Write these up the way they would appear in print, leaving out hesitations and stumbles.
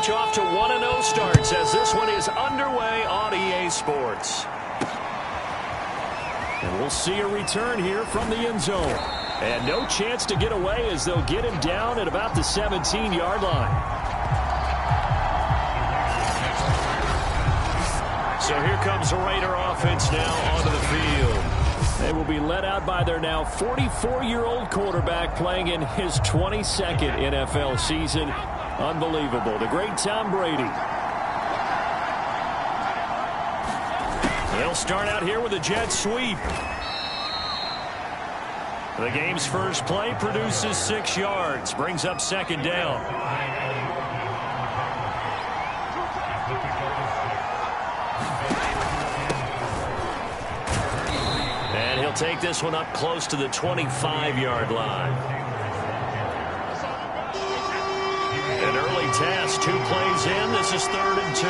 each off to 1-0 starts as this one is underway on EA Sports. And we'll see a return here from the end zone. And no chance to get away as they'll get him down at about the 17-yard line. So here comes the Raider offense now onto the field. They will be led out by their now 44-year-old quarterback playing in his 22nd NFL season. Unbelievable. The great Tom Brady. They'll start out here with a jet sweep. The game's first play produces 6 yards. Brings up second down. And he'll take this one up close to the 25-yard line. An early task, 2 plays in. This is 3rd and 2.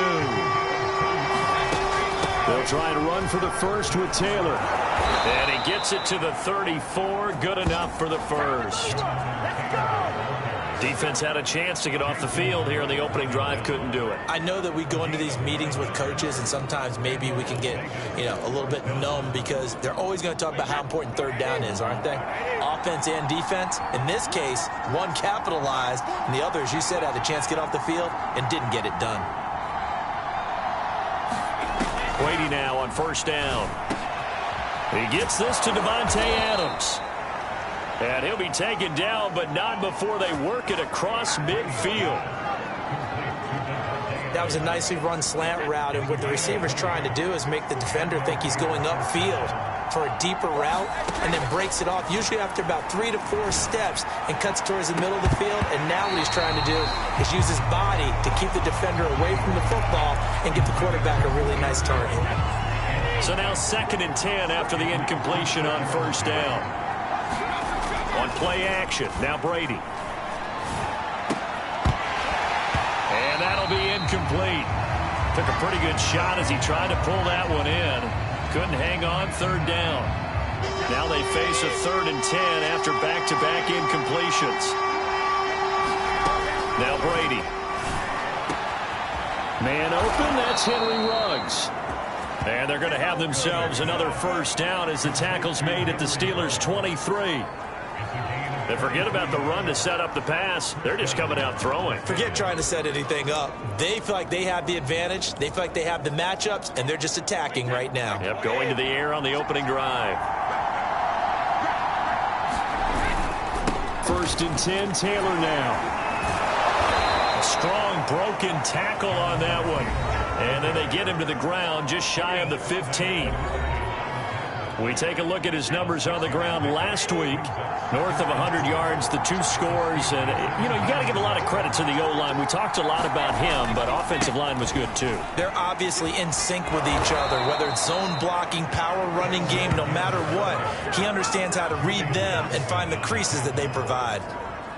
They'll try and run for the first with Taylor. And he gets it to the 34. Good enough for the first. Defense had a chance to get off the field here in the opening drive. Couldn't do it. I know that we go into these meetings with coaches, and sometimes maybe we can get, a little bit numb because they're always going to talk about how important 3rd down is, aren't they? Offense and defense. In this case, one capitalized, and the other, as you said, had a chance to get off the field and didn't get it done. Brady now on 1st down. He gets this to Davante Adams. And he'll be taken down, but not before they work it across midfield. That was a nicely run slant route, and what the receiver's trying to do is make the defender think he's going upfield for a deeper route, and then breaks it off, usually after about 3 to 4 steps, and cuts towards the middle of the field. And now what he's trying to do is use his body to keep the defender away from the football and get the quarterback a really nice target. So now 2nd and 10 after the incompletion on 1st down. On play action, now Brady. And that'll be incomplete. Took a pretty good shot as he tried to pull that one in. Couldn't hang on, 3rd down. Now they face a 3rd and 10 after back-to-back incompletions. Now Brady. Man open, that's Henry Ruggs. And they're going to have themselves another 1st down as the tackle's made at the Steelers' 23. They forget about the run to set up the pass. They're just coming out throwing. Forget trying to set anything up. They feel like they have the advantage. They feel like they have the matchups, and they're just attacking right now. Yep, going to the air on the opening drive. 1st and 10, Taylor now. A strong broken tackle on that one. And then they get him to the ground just shy of the 15. We take a look at his numbers on the ground last week. North of 100 yards, the 2 scores. And, you got to give a lot of credit to the O-line. We talked a lot about him, but offensive line was good, too. They're obviously in sync with each other, whether it's zone blocking, power running game, no matter what. He understands how to read them and find the creases that they provide.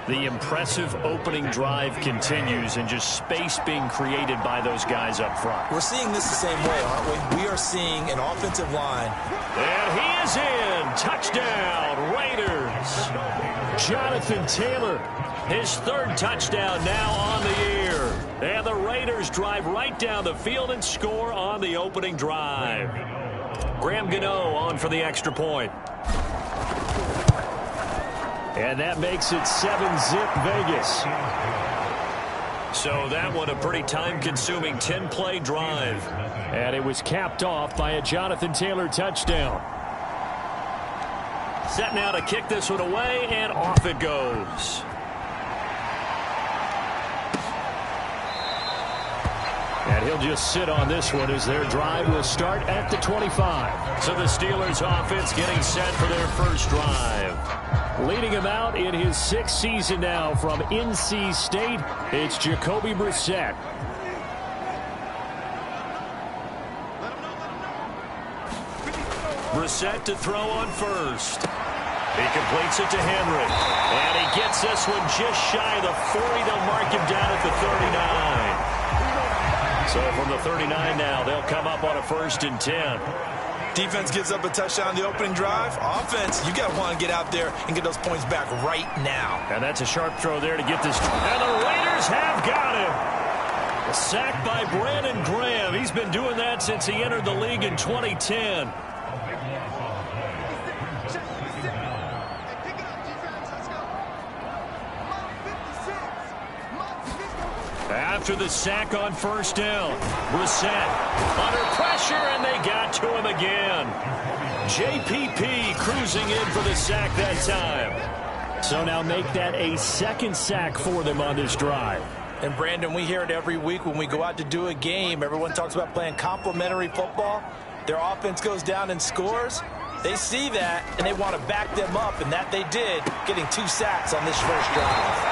The impressive opening drive continues and just space being created by those guys up front. We're seeing this the same way, aren't we? We are seeing an offensive line. And he is in. Touchdown, Raiders. Jonathan Taylor, his 3rd touchdown now on the year. And the Raiders drive right down the field and score on the opening drive. Graham Gano on for the extra point. And that makes it 7-zip Vegas. So that one a pretty time-consuming 10-play drive. And it was capped off by a Jonathan Taylor touchdown. Set now to kick this one away, and off it goes. And he'll just sit on this one as their drive will start at the 25. So the Steelers offense getting set for their first drive. Leading him out in his 6th season now from NC State, it's Jacoby Brissett. Brissett to throw on first. He completes it to Henry. And he gets this one just shy of the 40. They'll mark him down at the 39. So from the 39 now, they'll come up on a 1st and 10. Defense gives up a touchdown the opening drive. Offense, you got to want to get out there and get those points back right now. And that's a sharp throw there to get this. And the Raiders have got him. sack by Brandon Graham. He's been doing that since he entered the league in 2010. After the sack on first down, Brissett under pressure, and they got to him again. JPP cruising in for the sack that time. So now make that a second sack for them on this drive. And, Brandon, we hear it every week when we go out to do a game. Everyone talks about playing complementary football. Their offense goes down and scores. They see that, and they want to back them up, and that they did, getting 2 sacks on this first drive.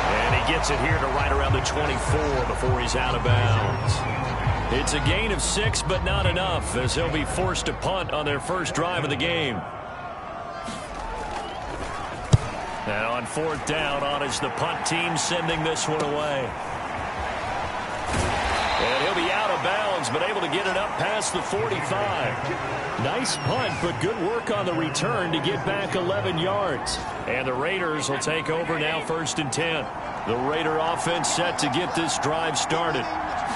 And he gets it here to right around the 24 before he's out of bounds. It's a gain of 6, but not enough, as he'll be forced to punt on their first drive of the game. Now on 4th down, on is the punt team sending this one away. And he'll be out of bounds, but able to get it up past the 45. Nice punt, but good work on the return to get back 11 yards. And the Raiders will take over now 1st and 10. The Raider offense set to get this drive started.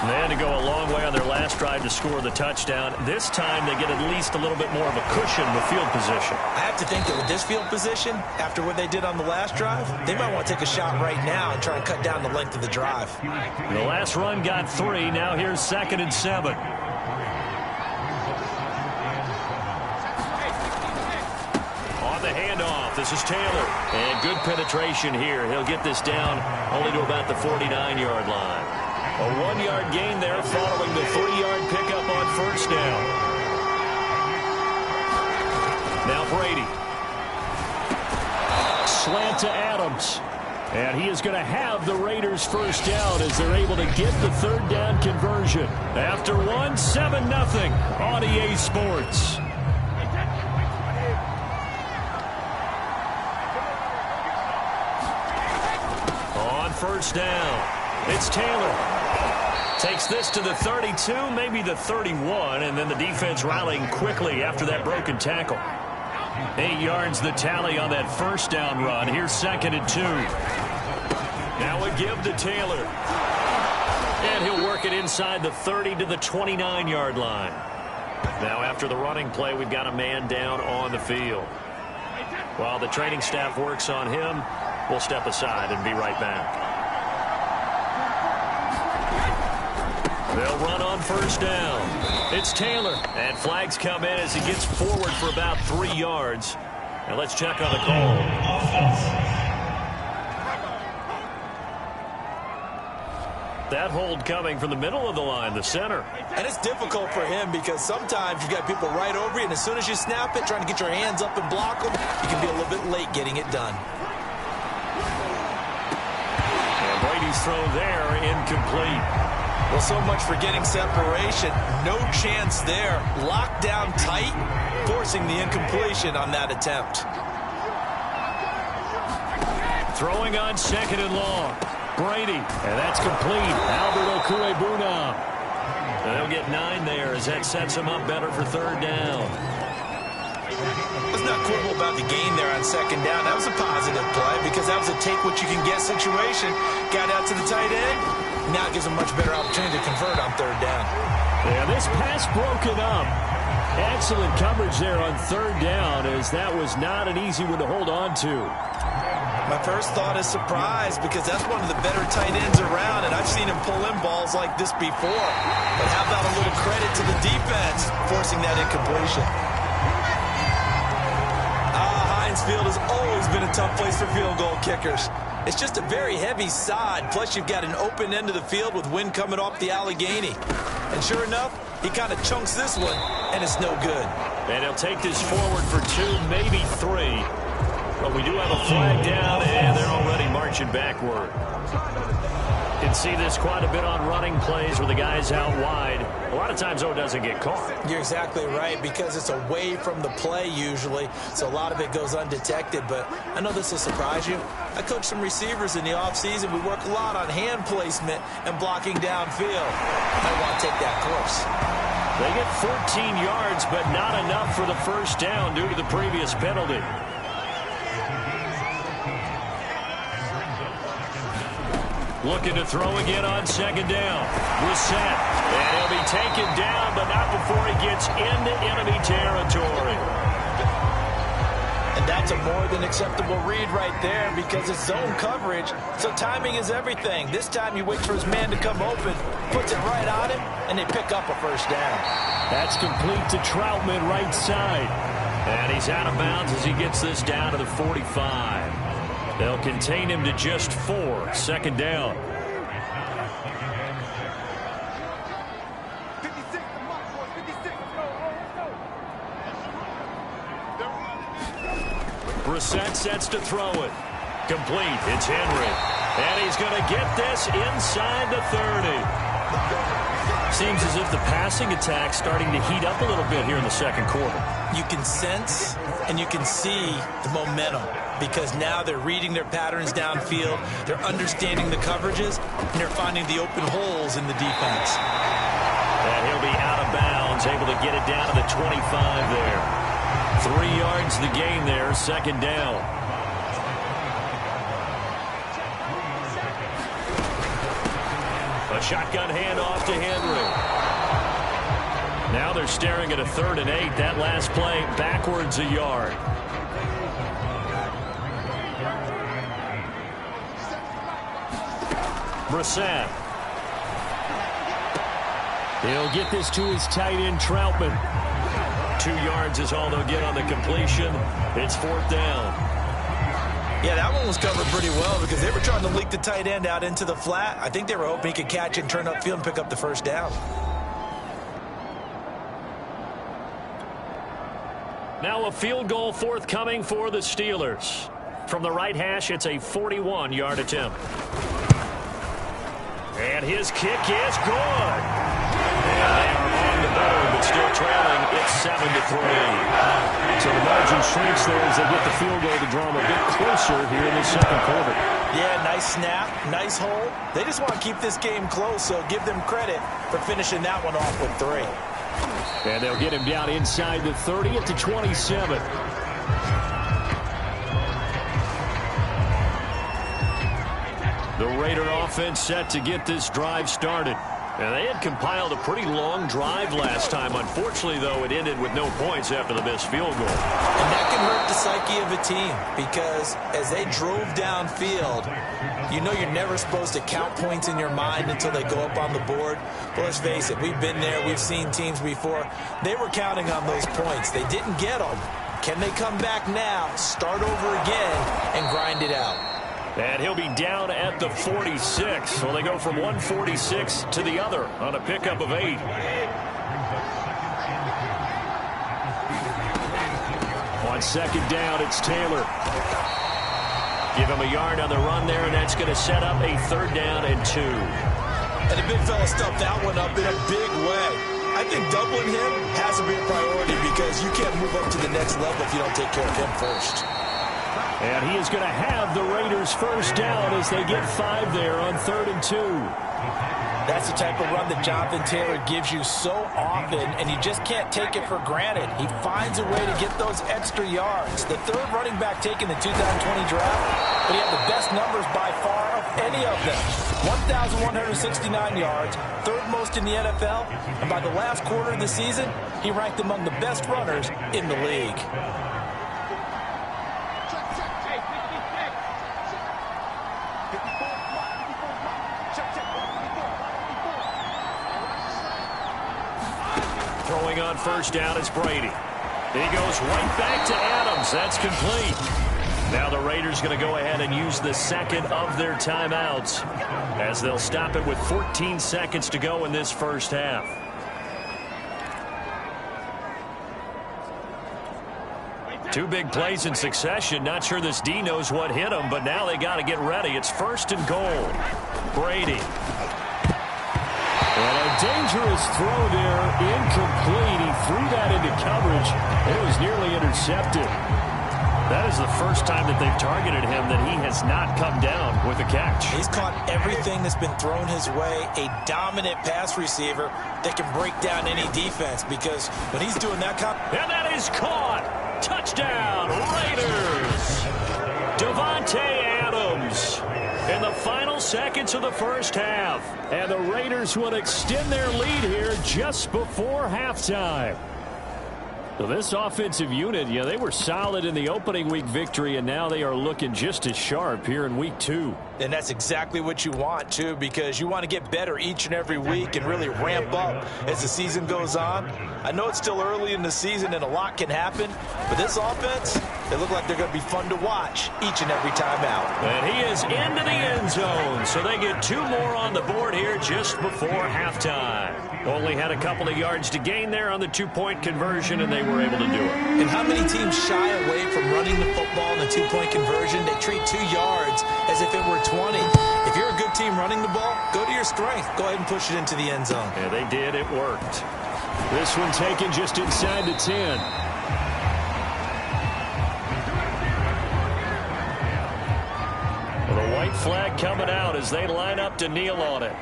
They had to go a long way on their last drive to score the touchdown. This time they get at least a little bit more of a cushion with field position. I have to think that with this field position, after what they did on the last drive, they might want to take a shot right now and try and cut down the length of the drive. The last run got 3. Now here's 2nd and 7. On the handoff, this is Taylor. And good penetration here. He'll get this down only to about the 49-yard line. A 1-yard gain there following the 3-yard pickup on first down. Now Brady. Slant to Adams. And he is going to have the Raiders first down as they're able to get the 3rd down conversion. After 7-0 on EA Sports. On first down, it's Taylor. Takes this to the 32, maybe the 31, and then the defense rallying quickly after that broken tackle. 8 yards the tally on that first down run. Here's 2nd and 2. Now a give to Taylor. And he'll work it inside the 30 to the 29-yard line. Now after the running play, we've got a man down on the field. While the training staff works on him, we'll step aside and be right back. They'll run on first down. It's Taylor. And flags come in as he gets forward for about 3 yards. And let's check on the call. That hold coming from the middle of the line, the center. And it's difficult for him because sometimes you've got people right over you, and as soon as you snap it, trying to get your hands up and block them, you can be a little bit late getting it done. And Brady's throw there, incomplete. Well, so much for getting separation. No chance there. Locked down tight, forcing the incompletion on that attempt. Throwing on 2nd and long. Brady, and that's complete. Albert Okwuegbunam. And they'll get 9 there as that sets him up better for 3rd down. Let's not quibble about the gain there on 2nd down. That was a positive play because that was a take-what-you-can-get situation. Got out to the tight end. Now it gives them much better opportunity to convert on 3rd down. Yeah, this pass broken up. Excellent coverage there on 3rd down, as that was not an easy one to hold on to. My first thought is surprise because that's one of the better tight ends around, and I've seen him pull in balls like this before. But how about a little credit to the defense forcing that incompletion? Heinz Field has always been a tough place for field goal kickers. It's just a very heavy sod, plus you've got an open end of the field with wind coming off the Allegheny. And sure enough, he kind of chunks this one, and it's no good. And he'll take this forward for 2, maybe 3. But we do have a flag down, and they're already marching backward. You can see this quite a bit on running plays where the guy's out wide. A lot of times, it doesn't get caught. You're exactly right, because it's away from the play usually, so a lot of it goes undetected. But I know this will surprise you. I coach some receivers in the offseason. We work a lot on hand placement and blocking downfield. I want to take that course. They get 14 yards, but not enough for the first down due to the previous penalty. Looking to throw again on second down. Brissett. And he'll be taken down, but not before he gets into enemy territory. And that's a more than acceptable read right there because it's zone coverage, so timing is everything. This time he waits for his man to come open, puts it right on him, and they pick up a first down. That's complete to Troutman right side. And he's out of bounds as he gets this down to the 45. They'll contain him to just 4, second down. Brissett sets to throw it. Complete. It's Henry. And he's going to get this inside the 30. Seems as if the passing attack's starting to heat up a little bit here in the second quarter. You can sense and you can see the momentum because now they're reading their patterns downfield, they're understanding the coverages, and they're finding the open holes in the defense. And he'll be out of bounds, able to get it down to the 25 there. 3 yards the gain there, second down. A shotgun handoff to Henry. Now they're staring at a 3rd and 8. That last play backwards a yard. Brissett. He'll get this to his tight end, Troutman. 2 yards is all they'll get on the completion. It's 4th down. Yeah, that one was covered pretty well because they were trying to leak the tight end out into the flat. I think they were hoping he could catch it and turn upfield and pick up the first down. Now a field goal forthcoming for the Steelers. From the right hash, it's a 41-yard attempt. And his kick is good. And they are on the board, but still trailing. It's 7-3. So the margin shrinks there as they get the field goal to draw them a bit closer here in the second quarter. Yeah, nice snap, nice hold. They just want to keep this game close, so give them credit for finishing that one off with 3. And they'll get him down inside the 30 at the 27. The Raider offense set to get this drive started. And they had compiled a pretty long drive last time. Unfortunately, though, it ended with no points after the missed field goal. And that can hurt the psyche of a team because as they drove downfield, you know you're never supposed to count points in your mind until they go up on the board. But let's face it, we've been there. We've seen teams before. They were counting on those points. They didn't get them. Can they come back now, start over again, and grind it out? And he'll be down at the 46. So they go from 146 to the other on a pickup of 8. On second down, it's Taylor. Give him a yard on the run there, and that's going to set up a 3rd down and 2. And the big fella stuffed that one up in a big way. I think doubling him has to be a priority because you can't move up to the next level if you don't take care of him first. And he is going to have the Raiders first down as they get 5 there on 3rd and 2. That's the type of run that Jonathan Taylor gives you so often, and you just can't take it for granted. He finds a way to get those extra yards. The 3rd running back taken in the 2020 draft, but he had the best numbers by far of any of them. 1,169 yards, 3rd most in the NFL, and by the last quarter of the season, he ranked among the best runners in the league. Throwing on first down is Brady. He goes right back to Adams. That's complete. Now the Raiders going to go ahead and use the second of their timeouts as they'll stop it with 14 seconds to go in this first half. Two big plays in succession. Not sure this D knows what hit him, but now they got to get ready. It's 1st and goal. Brady. And a dangerous throw there, incomplete. He threw that into coverage. It was nearly intercepted. That is the first time that they've targeted him that he has not come down with a catch. He's caught everything that's been thrown his way. A dominant pass receiver that can break down any defense because when he's doing that kind of... And that is caught. Touchdown, Raiders. Davante Adams. And the final seconds of the first half. And the Raiders will extend their lead here just before halftime. So this offensive unit, they were solid in the opening week victory, and now they are looking just as sharp here in week 2. And that's exactly what you want, too, because you want to get better each and every week and really ramp up as the season goes on. I know it's still early in the season and a lot can happen, but this offense, they look like they're going to be fun to watch each and every time out. And he is into the end zone, so they get 2 more on the board here just before halftime. Only had a couple of yards to gain there on the 2-point conversion, and they were able to do it. And how many teams shy away from running the football in the 2-point conversion? They treat 2 yards as if it were 20. If you're a good team running the ball, go to your strength. Go ahead and push it into the end zone. Yeah, they did. It worked. This one taken just inside the 10. Well, the white flag coming out as they line up to kneel on it.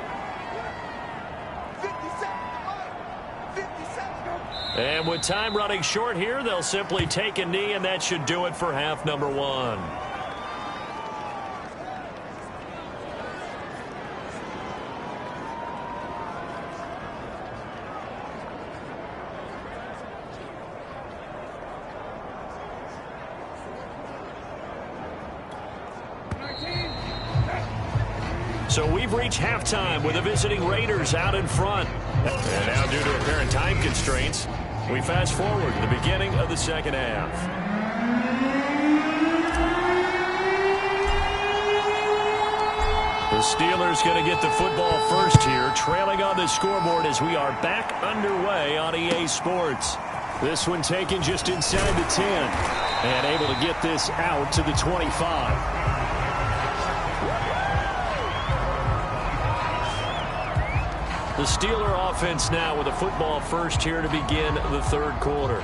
And with time running short here, they'll simply take a knee, and that should do it for half number 1. So we've reached halftime with the visiting Raiders out in front. And now, due to apparent time constraints, we fast forward to the beginning of the second half. The Steelers going to get the football first here, trailing on the scoreboard as we are back underway on EA Sports. This one taken just inside the 10 and able to get this out to the 25. The Steeler offense now with a football first here to begin the third quarter.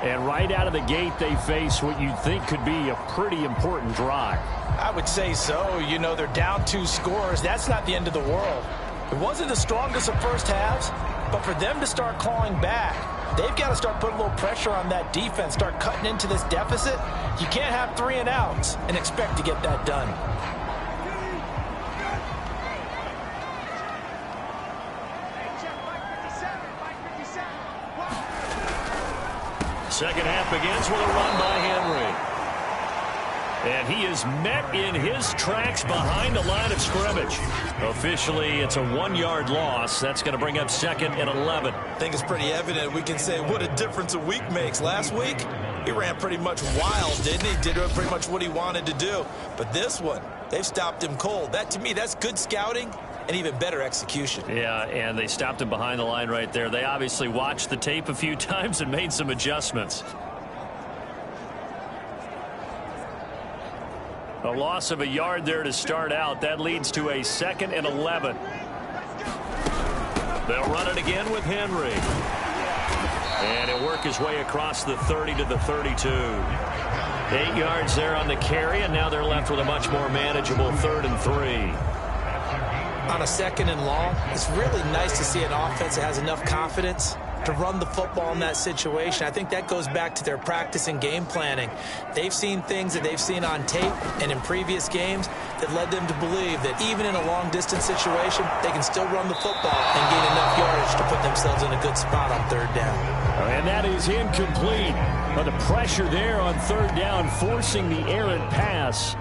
And right out of the gate, they face what you'd think could be a pretty important drive. I would say so. They're down 2 scores. That's not the end of the world. It wasn't the strongest of first halves, but for them to start clawing back, they've got to start putting a little pressure on that defense, start cutting into this deficit. You can't have 3 and outs and expect to get that done. Second half begins with a run by Henry. And he is met in his tracks behind the line of scrimmage. Officially, it's a 1-yard loss. That's going to bring up 2nd and 11. I think it's pretty evident. We can say what a difference a week makes. Last week, he ran pretty much wild, didn't he? Did pretty much what he wanted to do. But this one, they've stopped him cold. That, to me, that's good scouting and even better execution. Yeah, and they stopped him behind the line right there. They obviously watched the tape a few times and made some adjustments. A loss of a yard there to start out. That leads to a 2nd and 11. They'll run it again with Henry. And he'll work his way across the 30 to the 32. 8 yards there on the carry, and now they're left with a much more manageable 3rd and 3. On a 2nd and long, it's really nice to see an offense that has enough confidence to run the football in that situation. I think that goes back to their practice and game planning. They've seen things that they've seen on tape and in previous games that led them to believe that even in a long-distance situation, they can still run the football and gain enough yardage to put themselves in a good spot on 3rd down. And that is incomplete. But the pressure there on 3rd down, forcing the errant pass.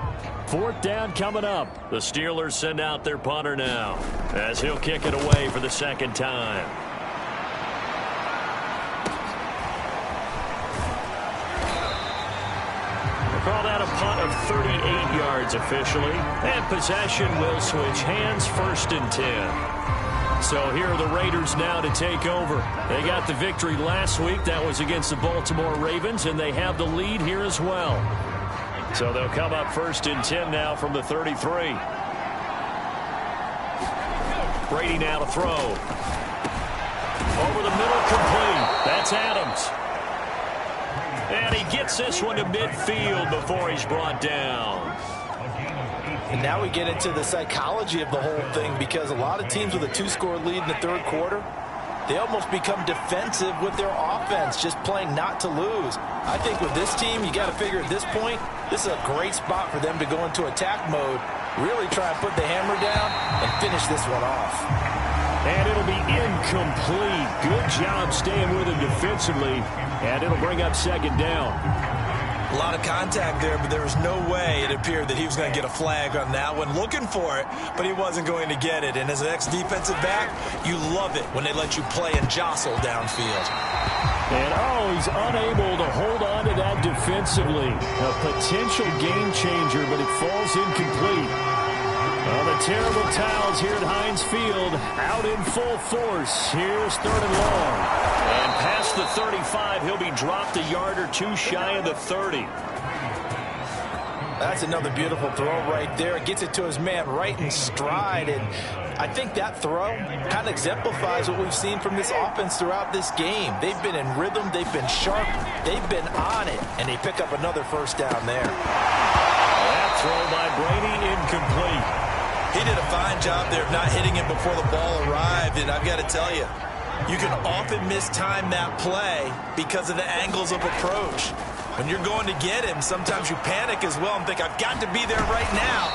4th down coming up. The Steelers send out their punter now as he'll kick it away for the 2nd time. We'll call that a punt of 38 yards officially. And possession will switch hands, 1st and 10. So here are the Raiders now to take over. They got the victory last week. That was against the Baltimore Ravens, and they have the lead here as well. So they'll come up 1st and 10 now from the 33. Brady now to throw. Over the middle, complete. That's Adams. And he gets this one to midfield before he's brought down. And now we get into the psychology of the whole thing, because a lot of teams with a 2-score lead in the 3rd quarter, they almost become defensive with their offense, just playing not to lose. I think with this team, you got to figure at this point, this is a great spot for them to go into attack mode Really try and put the hammer down and finish this one off. And it'll be incomplete. Good job staying with him defensively. And it'll bring up second down. A lot of contact there, but there was no way it appeared that he was going to get a flag on that one. Looking for it, but he wasn't going to get it. And as an ex-defensive back, you love it when they let you play and jostle downfield. And, he's unable to hold on to that defensively. A potential game changer, but it falls incomplete. The terrible towels here at Heinz Field, out in full force. Here's 3rd and long. And past the 35, he'll be dropped a yard or two shy of the 30. That's another beautiful throw right there. Gets it to his man right in stride. And I think that throw kind of exemplifies what we've seen from this offense throughout this game. They've been in rhythm. They've been sharp. They've been on it. And they pick up another first down there. That throw by Brady incomplete. He did a fine job there of not hitting it before the ball arrived. And I've got to tell you, you can often mistime that play because of the angles of approach. When you're going to get him, sometimes you panic as well and think, I've got to be there right now.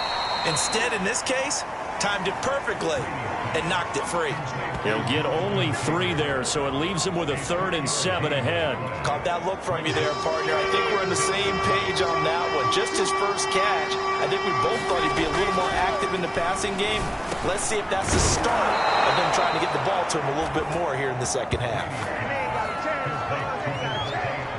Instead, in this case, timed it perfectly and knocked it free. He'll get only 3 there, so it leaves him with a 3rd and 7 ahead. Caught that look from you there, partner. I think we're on the same page on that one. Just his first catch. I think we both thought he'd be a little more active in the passing game. Let's see if that's the start of them trying to get the ball to him a little bit more here in the second half.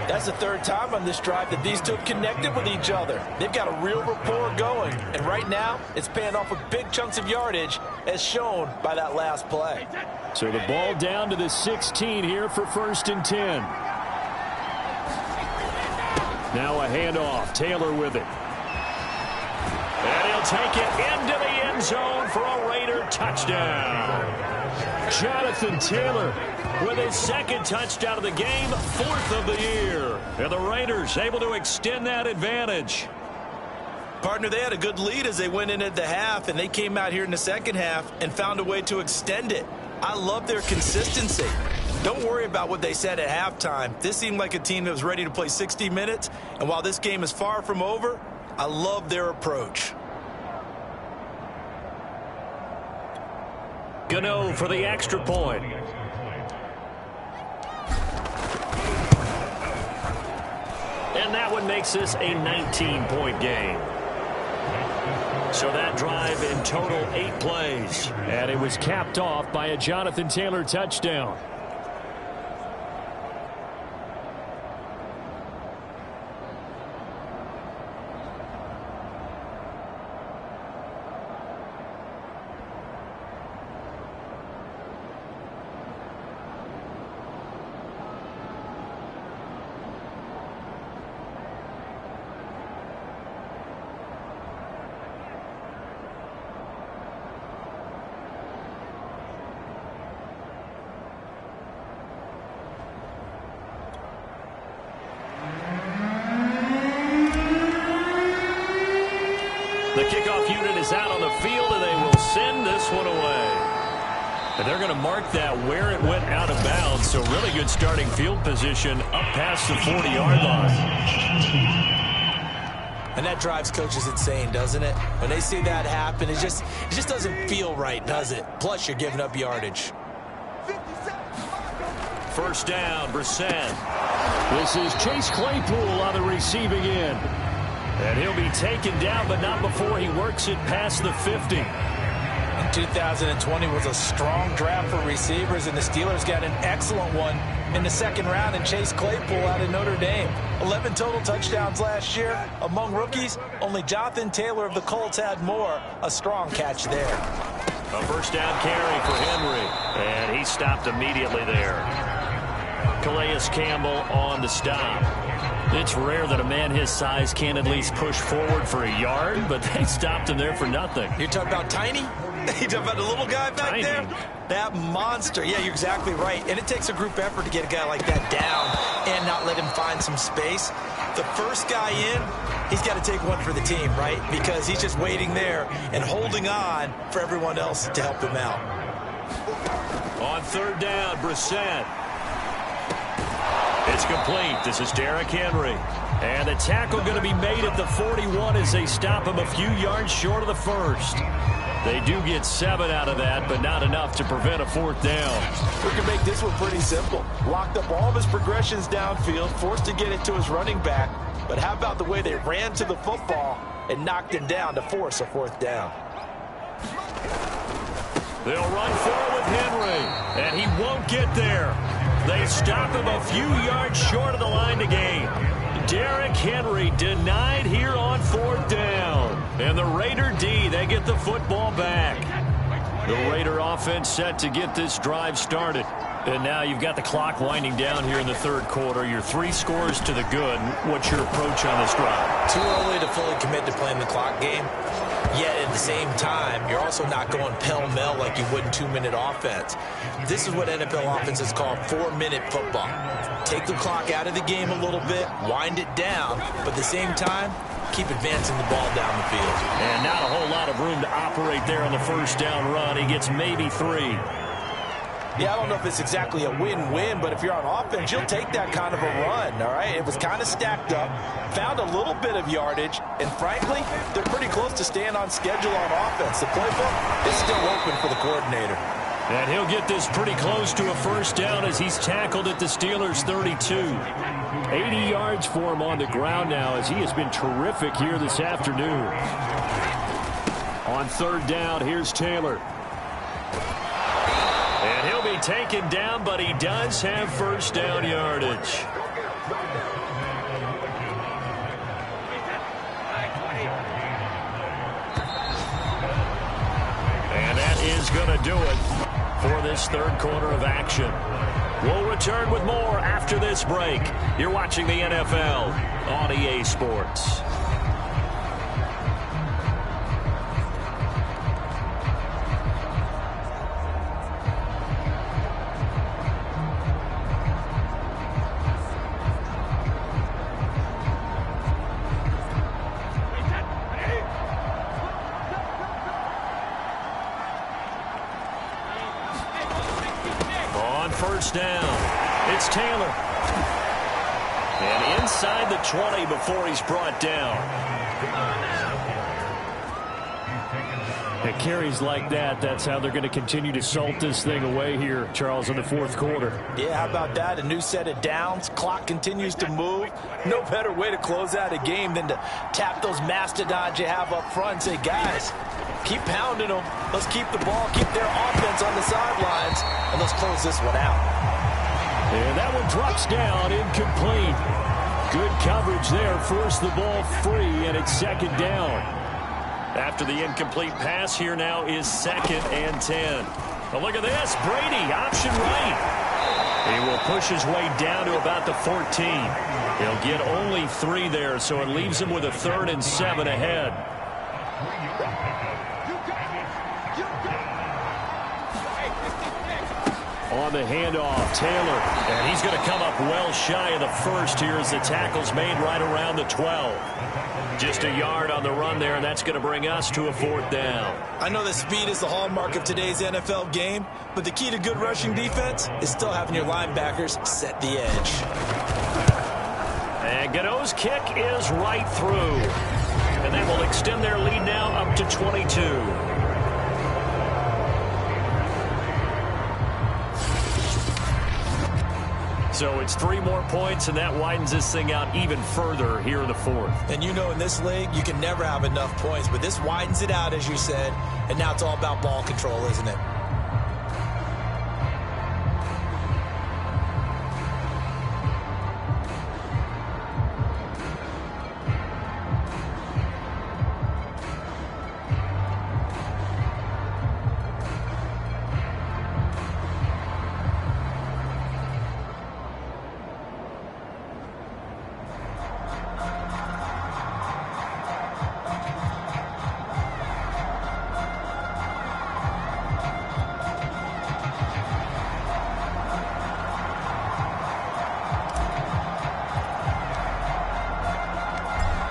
That's the 3rd time on this drive that these two have connected with each other. They've got a real rapport going. And right now, it's paying off with big chunks of yardage, as shown by that last play. So the ball down to the 16 here for 1st and 10. Now a handoff. Taylor with it. And he'll take it into the end zone for a Raider touchdown. Jonathan Taylor with his 2nd touchdown of the game, 4th of the year. And the Raiders able to extend that advantage. Partner, they had a good lead as they went in at the half, and they came out here in the second half and found a way to extend it. I love their consistency. Don't worry about what they said at halftime. This seemed like a team that was ready to play 60 minutes, and while this game is far from over, I love their approach. Gano for the extra point. And that one makes this a 19-point game. So that drive in total 8 plays. And it was capped off by a Jonathan Taylor touchdown. The kickoff unit is out on the field, and they will send this one away. And they're going to mark that where it went out of bounds, so really good starting field position up past the 40-yard line. And that drives coaches insane, doesn't it? When they see that happen, it just doesn't feel right, does it? Plus, you're giving up yardage. First down, Brissett. This is Chase Claypool on the receiving end. And he'll be taken down, but not before he works it past the 50. And 2020 was a strong draft for receivers, and the Steelers got an excellent one in the second round, and Chase Claypool out of Notre Dame. 11 total touchdowns last year. Among rookies, only Jonathan Taylor of the Colts had more. A strong catch there. A first down carry for Henry, and he stopped immediately there. Calais Campbell on the stop. It's rare that a man his size can at least push forward for a yard, but they stopped him there for nothing. You're talking about tiny? You talking about the little guy back there? That monster. Yeah, you're exactly right. And it takes a group effort to get a guy like that down and not let him find some space. The first guy in, he's got to take one for the team, right? Because he's just waiting there and holding on for everyone else to help him out. On third down, Brissett. It's complete. This is Derrick Henry. And the tackle going to be made at the 41 as they stop him a few yards short of the first. They do get 7 out of that, but not enough to prevent a fourth down. We can make this one pretty simple. Locked up all of his progressions downfield, forced to get it to his running back. But how about the way they ran to the football and knocked him down to force a fourth down? They'll run forward with Henry, and he won't get there. They stop him a few yards short of the line to gain. Derrick Henry denied here on fourth down. And the Raider D, they get the football back. The Raider offense set to get this drive started. And now you've got the clock winding down here in the third quarter. You're 3 scores to the good. What's your approach on this drive? Too early to fully commit to playing the clock game. Yet at the same time, you're also not going pell-mell like you would in 2-minute offense. This is what NFL offenses call 4-minute football. Take the clock out of the game a little bit, wind it down, but at the same time, keep advancing the ball down the field. And not a whole lot of room to operate there on the first down run. He gets maybe 3. Yeah, I don't know if it's exactly a win-win, but if you're on offense, you'll take that kind of a run, all right? It was kind of stacked up, found a little bit of yardage, and frankly, they're pretty close to staying on schedule on offense. The playbook is still open for the coordinator. And he'll get this pretty close to a first down as he's tackled at the Steelers' 32. 80 yards for him on the ground now as he has been terrific here this afternoon. On third down, here's Taylor. And he'll be taken down, but he does have first down yardage. And that is going to do it for this third quarter of action. We'll return with more after this break. You're watching the NFL on EA Sports. First down. It's Taylor. And inside the 20 before he's brought down. At carries like that, that's how they're going to continue to salt this thing away here, Charles, in the fourth quarter. Yeah, how about that? A new set of downs. Clock continues to move. No better way to close out a game than to tap those mastodons you have up front and say, guys, keep pounding them. Let's keep the ball, keep their offense on the sidelines, and let's close this one out. And that one drops down, incomplete. Good coverage there, forced the ball free, and it's second down. After the incomplete pass, here now is 2nd and 10. But look at this, Brady, option right. He will push his way down to about the 14. He'll get only 3 there, so it leaves him with a 3rd and 7 ahead. On the handoff, Taylor. And he's going to come up well shy of the first here as the tackle's made right around the 12. Just a yard on the run there, and that's going to bring us to a 4th down. I know that speed is the hallmark of today's NFL game, but the key to good rushing defense is still having your linebackers set the edge. And Godot's kick is right through. And that will extend their lead now up to 22. So it's 3 more points, and that widens this thing out even further here in the fourth. And you know in this league, you can never have enough points, but this widens it out, as you said, and now it's all about ball control, isn't it?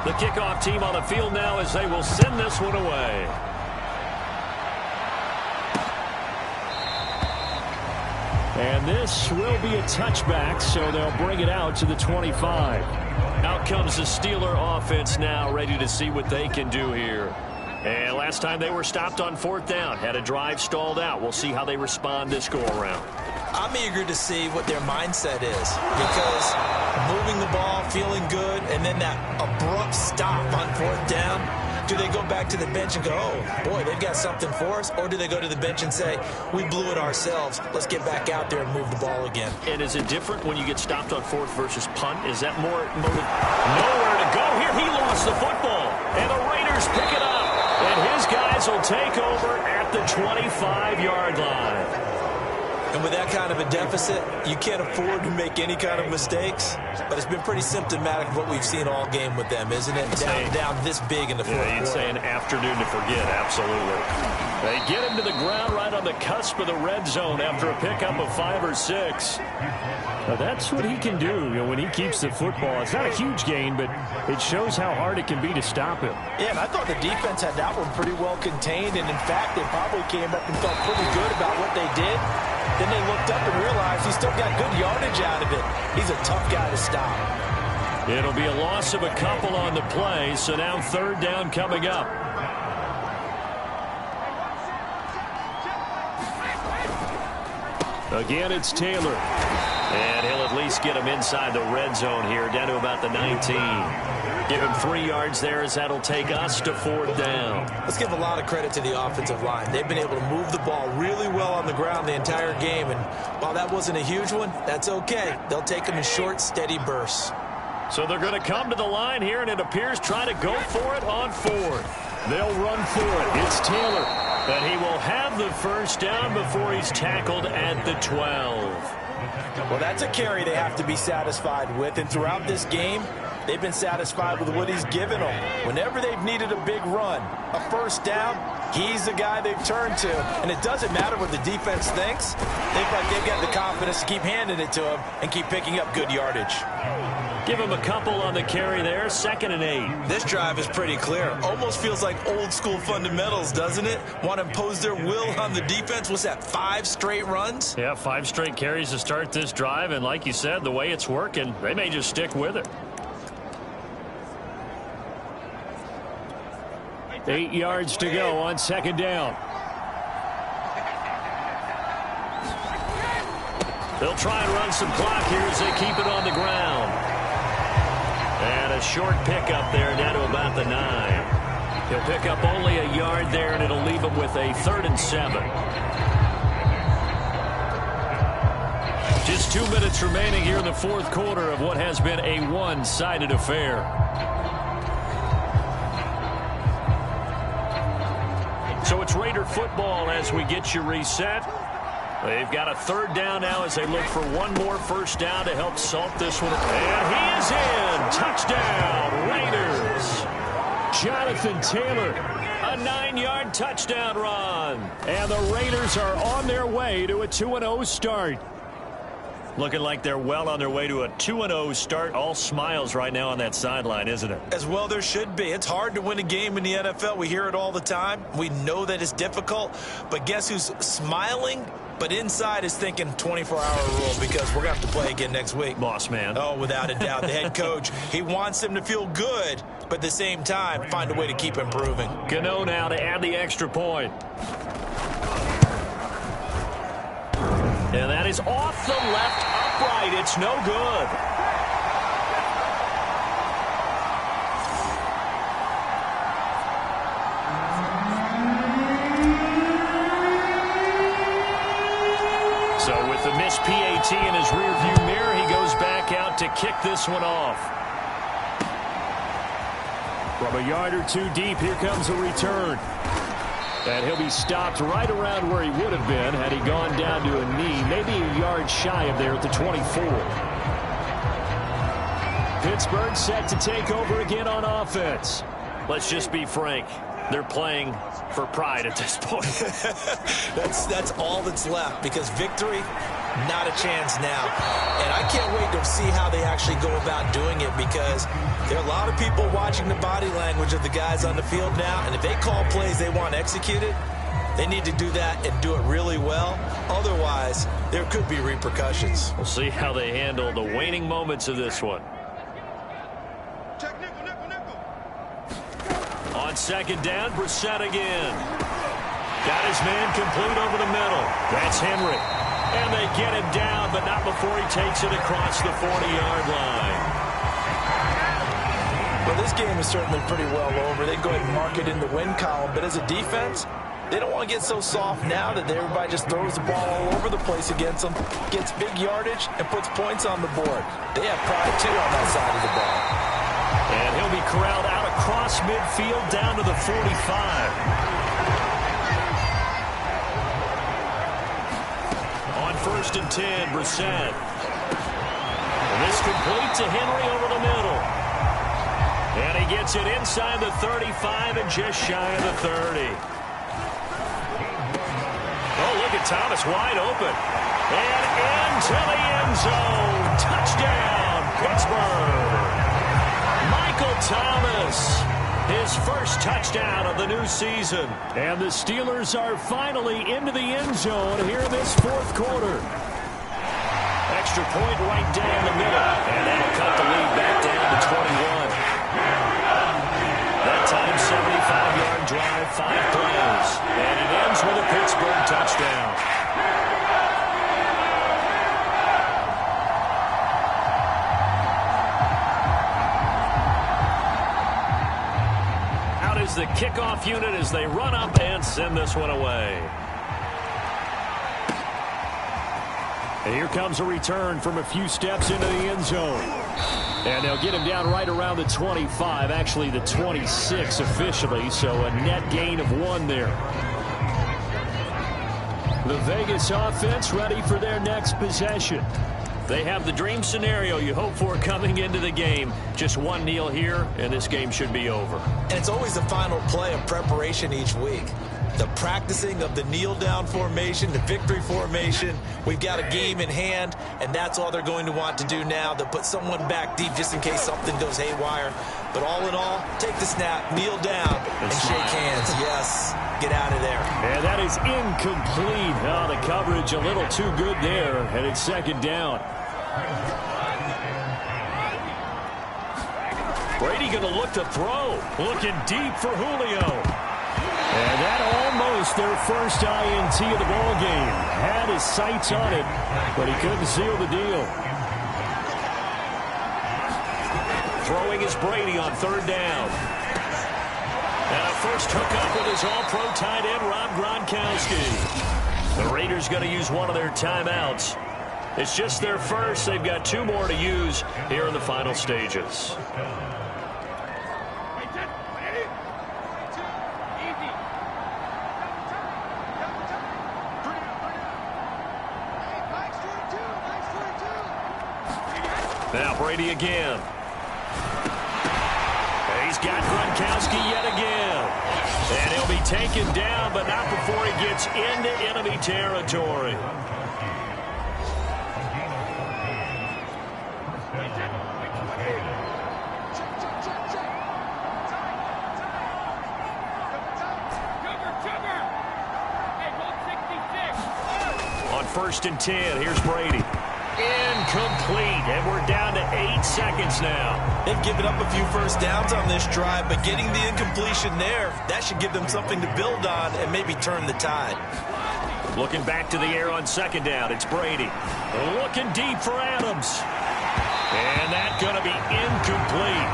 The kickoff team on the field now as they will send this one away. And this will be a touchback, so they'll bring it out to the 25. Out comes the Steeler offense now, ready to see what they can do here. And last time they were stopped on 4th down, had a drive stalled out. We'll see how they respond this go-around. I'm eager to see what their mindset is, because moving the ball, feeling good, and then that abrupt stop on 4th down, do they go back to the bench and go, oh, boy, they've got something for us? Or do they go to the bench and say, we blew it ourselves, let's get back out there and move the ball again? And is it different when you get stopped on 4th versus punt? Is that more motive? Nowhere to go here. He lost the football, and the Raiders pick it up. And his guys will take over at the 25-yard line. And with that kind of a deficit, you can't afford to make any kind of mistakes. But it's been pretty symptomatic of what we've seen all game with them, isn't it? Down this big in the fourth quarter. You'd say an afternoon to forget, absolutely. They get him to the ground right on the cusp of the red zone after a pickup of 5 or 6. Now that's what he can do, when he keeps the football. It's not a huge gain, but it shows how hard it can be to stop him. Yeah, and I thought the defense had that one pretty well contained. And, in fact, they probably came up and felt pretty good about what they did. Then they looked up and realized he still got good yardage out of it. He's a tough guy to stop. It'll be a loss of a couple on the play, so now 3rd down coming up. Again, it's Taylor. And he'll at least get him inside the red zone here, down to about the 19. Give him 3 yards there, as that'll take us to 4th down. Let's give a lot of credit to the offensive line. They've been able to move the ball really well on the ground the entire game. And while that wasn't a huge one, that's okay. They'll take them in short, steady bursts. So they're going to come to the line here, and it appears try to go for it on 4th. They'll run for it. It's Taylor. But he will have the 1st down before he's tackled at the 12. Well, that's a carry they have to be satisfied with. And throughout this game, they've been satisfied with what he's given them. Whenever they've needed a big run, a 1st down, he's the guy they've turned to. And it doesn't matter what the defense thinks. They've got the confidence to keep handing it to him and keep picking up good yardage. Give him a couple on the carry there. 2nd and 8. This drive is pretty clear. Almost feels like old school fundamentals, doesn't it? Want to impose their will on the defense. What's that, 5 straight runs? Yeah, 5 straight carries to start this drive. And like you said, the way it's working, they may just stick with it. 8 yards to go on 2nd down. They'll try and run some clock here as they keep it on the ground. And a short pickup there down to about the 9. He'll pick up only a yard there, and it'll leave him with a 3rd and 7. Just 2 minutes remaining here in the 4th quarter of what has been a one-sided affair. So it's Raider football as we get you reset. They've got a 3rd down now as they look for one more 1st down to help salt this one. And he is in. Touchdown, Raiders. Jonathan Taylor. A 9-yard touchdown run. And the Raiders are on their way to a 2-0 start. Looking like they're well on their way to a 2-0 start. All smiles right now on that sideline, isn't it? As well there should be. It's hard to win a game in the NFL. We hear it all the time. We know that it's difficult. But guess who's smiling? But inside is thinking 24-hour rule, because we're going to have to play again next week. Boss man. Oh, without a doubt. The head coach, he wants them to feel good, but at the same time, find a way to keep improving. Gano now to add the extra point. And that is off the left upright. It's no good. So with the missed PAT in his rearview mirror, he goes back out to kick this one off. From a yard or 2 deep, here comes a return. And he'll be stopped right around where he would have been had he gone down to a knee, maybe a yard shy of there at the 24. Pittsburgh set to take over again on offense. Let's just be frank. They're playing for pride at this point. That's all that's left, because victory, not a chance now. And I can't wait to see how they actually go about doing it, because there are a lot of people watching the body language of the guys on the field now, and if they call plays they want executed, They need to do that and do it really well. Otherwise, there could be repercussions. We'll see how they handle the waning moments of this one. On second down, Brissett again. Got his man complete over the middle. That's Henry. And they get him down, but not before he takes it across the 40-yard line. Well, this game is certainly pretty well over. They can go ahead and mark it in the win column. But as a defense, they don't want to get so soft now that everybody just throws the ball all over the place against them, gets big yardage, and puts points on the board. They have pride, too, on that side of the ball. And he'll be corralled out across midfield down to the 45. First and 10, Brissett. And this complete to Henry over the middle. And he gets it inside the 35 and just shy of the 30. Oh, look at Thomas wide open. And into the end zone. Touchdown, Pittsburgh. Michael Thomas. His first touchdown of the new season. And the Steelers are finally into the end zone here in this fourth quarter. Extra point right down the middle. And that'll cut the lead back down to 21. That time, 75-yard drive, 5 plays. And it ends with a Pittsburgh touchdown. The kickoff unit as they run up and send this one away. And here comes a return from a few steps into the end zone. And they'll get him down right around the 25, actually the 26 officially, so a net gain of 1 there. The Vegas offense ready for their next possession. They have the dream scenario you hope for coming into the game. Just one kneel here, and this game should be over. And it's always the final play of preparation each week. The practicing of the kneel-down formation, the victory formation. We've got a game in hand, and that's all they're going to want to do now. They'll put someone back deep just in case something goes haywire. But all in all, take the snap, kneel down, and shake hands. Yes, get out of there. And that is incomplete. Oh, the coverage a little too good there, and it's second down. Brady going to look to throw. Looking deep for Julio. And that almost their first INT of the ball game. Had his sights on it, but he couldn't seal the deal. Throwing is Brady on third down. And a first hookup with his all-pro tight end, Rob Gronkowski. The Raiders going to use one of their timeouts. It's just their first. They've got 2 more to use here in the final stages. Now Brady again. He's got Gronkowski yet again. And he'll be taken down, but not before he gets into enemy territory. On first and 10, here's Brady. Incomplete, and we're down to 8 seconds now. They've given up a few first downs on this drive, but getting the incompletion there, that should give them something to build on and maybe turn the tide. Looking back to the air on second down, it's Brady. Looking deep for Adams. And that's going to be incomplete.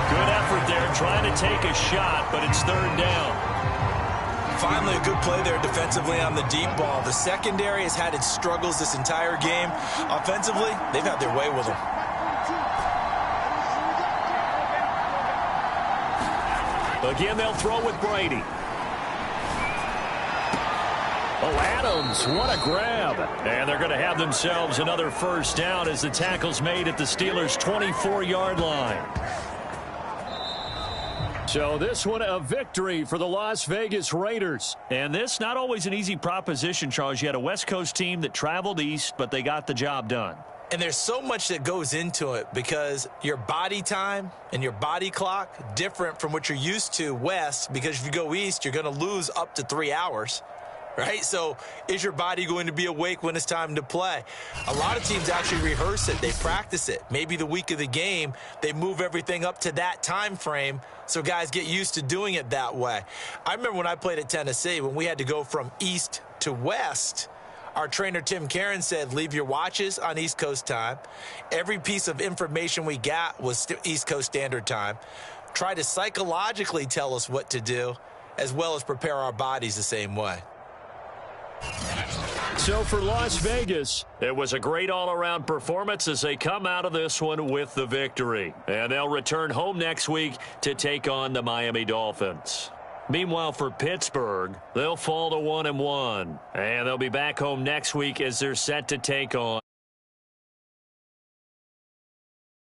Good effort there trying to take a shot, but it's third down. Finally, a good play there defensively on the deep ball. The secondary has had its struggles this entire game. Offensively, they've had their way with them. Again, they'll throw with Brady. Oh, Adams, what a grab. And they're going to have themselves another first down as the tackle's made at the Steelers' 24-yard line. So this one a victory for the Las Vegas Raiders. And this not always an easy proposition, Charles. You had a West Coast team that traveled east, but they got the job done. And there's so much that goes into it because your body time and your body clock different from what you're used to west, because if you go east, you're going to lose up to 3 hours, right? So is your body going to be awake when it's time to play? A lot of teams actually rehearse it. They practice it. Maybe the week of the game, they move everything up to that time frame so guys get used to doing it that way. I remember when I played at Tennessee, when we had to go from east to west, our trainer, Tim Karen, said, leave your watches on East Coast time. Every piece of information we got was East Coast Standard Time. Try to psychologically tell us what to do, as well as prepare our bodies the same way. So for Las Vegas, it was a great all-around performance as they come out of this one with the victory. And they'll return home next week to take on the Miami Dolphins. Meanwhile, for Pittsburgh, they'll fall to 1-1. And they'll be back home next week as they're set to take on